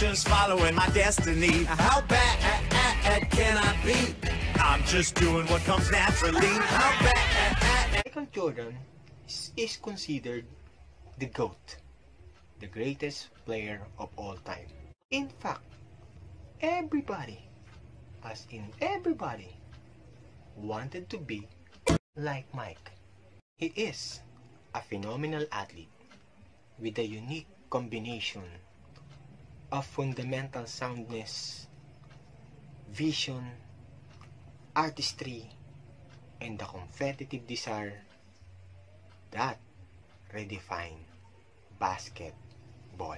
just following my destiny. How bad can I be? I'm just doing what comes naturally. How bad? Michael Jordan is considered the GOAT, the greatest player of all time. In fact, everybody, as in everybody, wanted to be like Mike. He is a phenomenal athlete with a unique combination of fundamental soundness, vision, artistry, and the competitive desire that redefine basketball.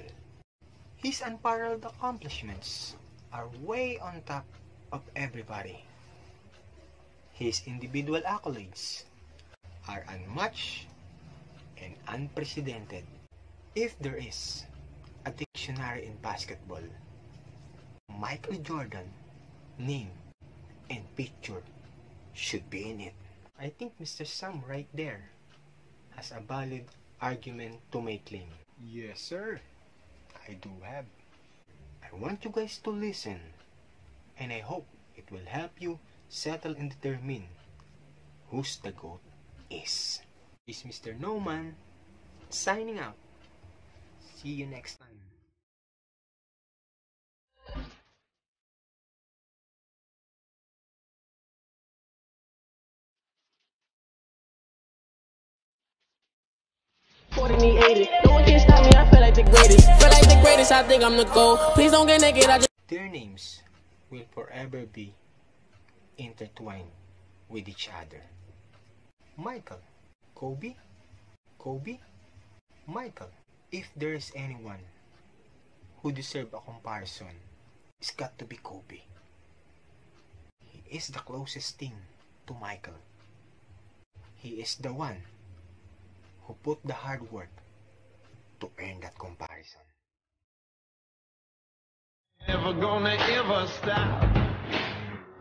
His unparalleled accomplishments are way on top of everybody. His individual accolades are unmatched and unprecedented. If there is a dictionary in basketball, Michael Jordan name and picture should be in it. I think Mr. Sam right there has a valid argument to make claim. Yes, sir. I do have. I want you guys to listen, and I hope it will help you settle and determine who's the GOAT is. This is Mr. Noman signing out. See you next time. No one can stop me, I feel like the greatest. Feel like the greatest, I think I'm the GOAT. Please don't get naked, I just... Their names will forever be intertwined with each other. Michael, Kobe, Kobe, Michael. If there is anyone who deserves a comparison, it's got to be Kobe. He is the closest thing to Michael. He is the one who put the hard work to earn that comparison. Never gonna ever stop.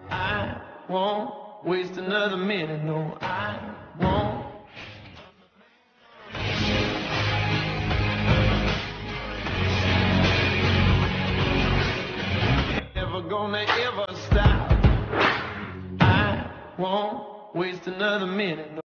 I won't waste another minute. No, I won't. Never gonna ever stop. I won't waste another minute. No.